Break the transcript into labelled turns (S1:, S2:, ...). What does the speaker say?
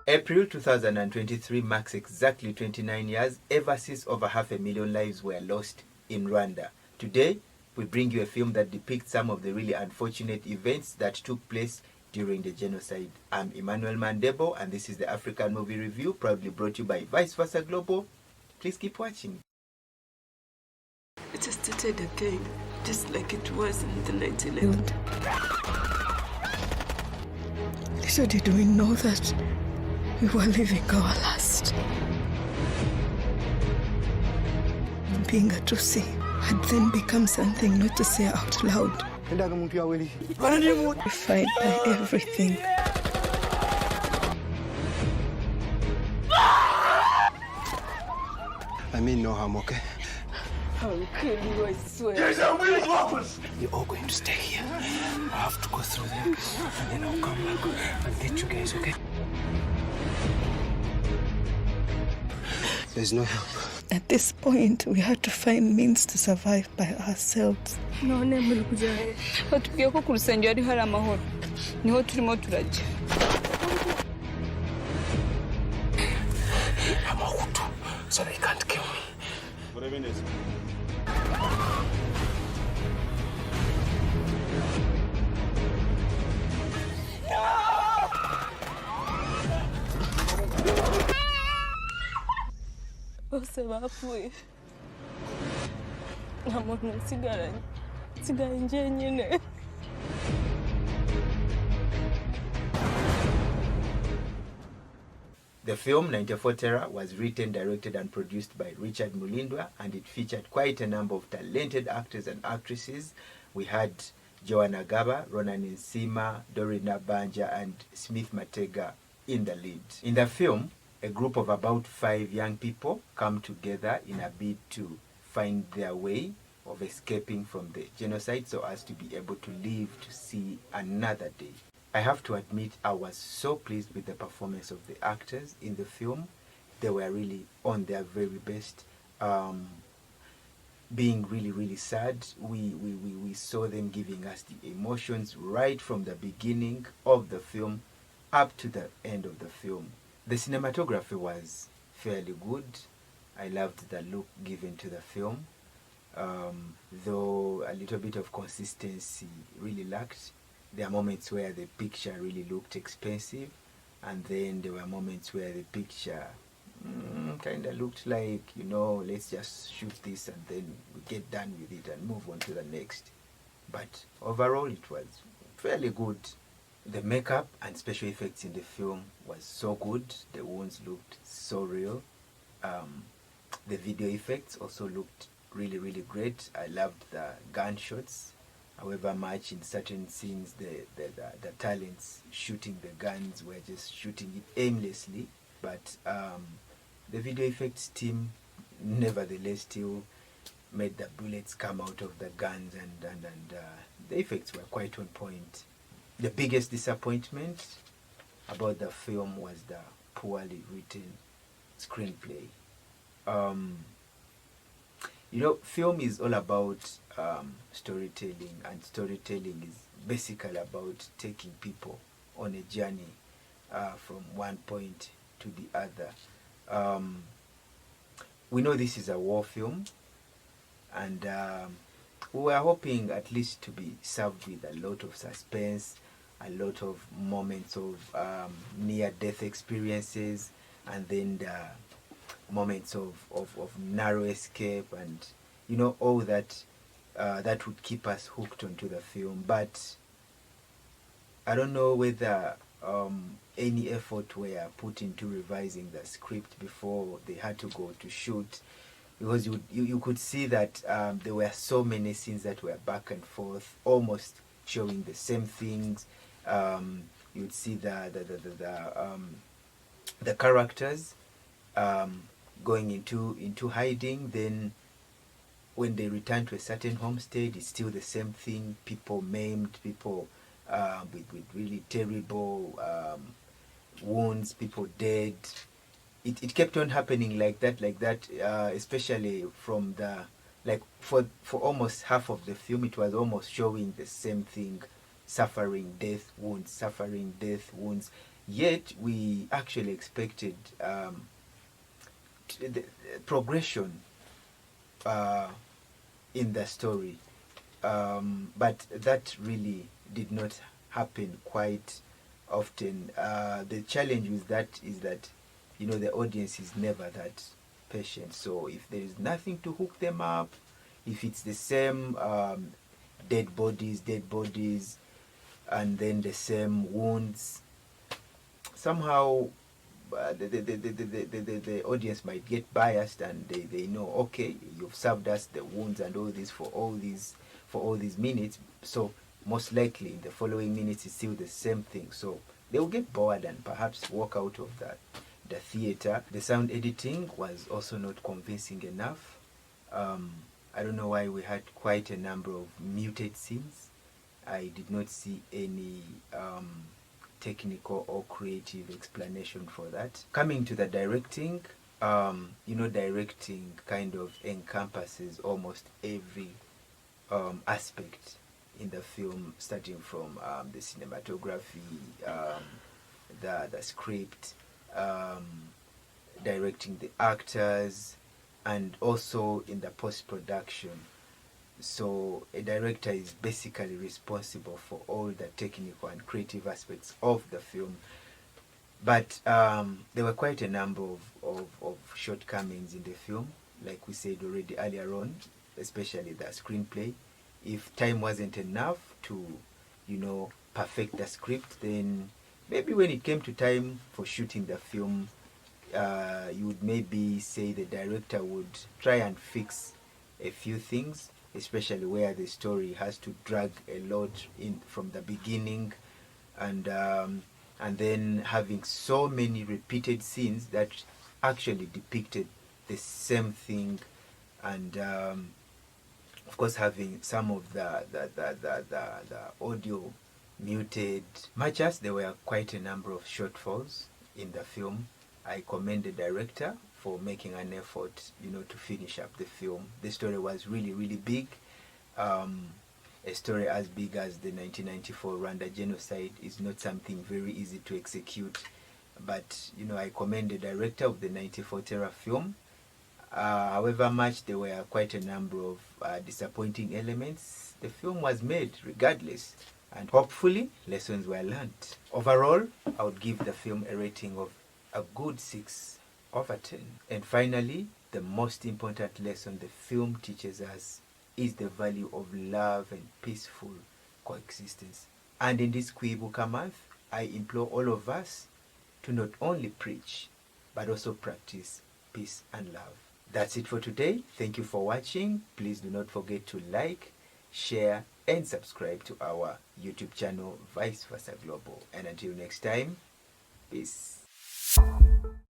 S1: April 2023 marks exactly 29 years ever since over 500,000 lives were lost in Rwanda. Today, we bring you a film that depicts some of the really unfortunate events that took place during the genocide. I'm Emmanuel Mandebo, and this is the African Movie Review, proudly brought to you by Vice Versa Global. Please keep watching.
S2: It just started again, just like it was in the 1911.
S3: Little did we know that we were living our last. Being a Tutsi had then become something not to say out loud. We fight by everything.
S4: I mean no harm, okay?
S2: I will kill you, I swear.
S4: You're all going to stay here. I have to go through there, and then I'll come back and get you guys, okay? There's no help.
S3: At this point, we had to find means to survive by ourselves.
S2: None muri kujaye. Batubwiye ko ku rusengero ari hari amahoro. Niho turimo turajya.
S4: I'm a Hutu, so they can't kill me.
S5: What do you mean is?
S2: Bose bapfuye. Nta muntu nsigaranye. Nsigaye njyenyine.
S1: The film 94 Terror was written, directed and produced by Richard Mulindwa, and it featured quite a number of talented actors and actresses. We had Joanna Gaba, Ronan Nsima, Doreen Nabanja and Smith Matega in the lead. In the film, a group of about 5 young people come together in a bid to find their way of escaping from the genocide so as to be able to live to see another day. I have to admit, I was so pleased with the performance of the actors in the film. They were really on their very best. Being really, really sad, we saw them giving us the emotions right from the beginning of the film up to the end of the film. The cinematography was fairly good. I loved the look given to the film, though a little bit of consistency really lacked. There are moments where the picture really looked expensive, and then there were moments where the picture kind of looked like, you know, let's just shoot this and then we get done with it and move on to the next. But overall, it was fairly good. The makeup and special effects in the film was so good. The wounds looked so real. The video effects also looked really, really great. I loved the gunshots. However much in certain scenes the talents shooting the guns were just shooting it aimlessly, but the video effects team nevertheless still made the bullets come out of the guns, and the effects were quite on point. The biggest disappointment about the film was the poorly written screenplay. You know, film is all about storytelling, and storytelling is basically about taking people on a journey from one point to the other. We know this is a war film, and we were hoping at least to be served with a lot of suspense, a lot of moments of near-death experiences, and then the moments of narrow escape, and you know, all that that would keep us hooked onto the film. But I don't know whether any effort were put into revising the script before they had to go to shoot, because you could see that there were so many scenes that were back and forth, almost showing the same things. You'd see the characters going into hiding, then when they return to a certain homestead, it's still the same thing. People maimed, people with really terrible wounds, people dead. It kept on happening like that, especially from the, like for almost half of the film, it was almost showing the same thing suffering death wounds. Yet we actually expected the progression in the story, but that really did not happen quite often. The challenge with that is that, you know, the audience is never that patient. So if there is nothing to hook them up, if it's the same dead bodies, and then the same wounds, somehow the audience might get biased, and they know, okay, you've served us the wounds and all this for all these minutes, so most likely in the following minutes it's still the same thing. So they will get bored and perhaps walk out of the theater. The sound editing was also not convincing enough. I don't know why we had quite a number of muted scenes. I did not see any technical or creative explanation for that. Coming to the directing, you know, directing kind of encompasses almost every aspect in the film, starting from the cinematography, the script, directing the actors, and also in the post-production. So a director is basically responsible for all the technical and creative aspects of the film. But there were quite a number of shortcomings in the film, like we said already earlier on, especially the screenplay. If time wasn't enough to, you know, perfect the script, then maybe when it came to time for shooting the film, you would maybe say the director would try and fix a few things, especially where the story has to drag a lot in from the beginning, and then having so many repeated scenes that actually depicted the same thing, and of course having some of the audio muted. Much as there were quite a number of shortfalls in the film, I commend the director for making an effort, you know, to finish up the film. The story was really, really big. A story as big as the 1994 Rwanda genocide is not something very easy to execute. But, you know, I commend the director of the 94 Terror film. However much there were quite a number of disappointing elements, the film was made regardless, and hopefully lessons were learned. Overall, I would give the film a rating of a good 6/10. And finally, the most important lesson the film teaches us is the value of love and peaceful coexistence. And in this Kwibuka month, I implore all of us to not only preach, but also practice peace and love. That's it for today. Thank you for watching. Please do not forget to like, share, and subscribe to our YouTube channel, Vice Versa Global. And until next time, peace.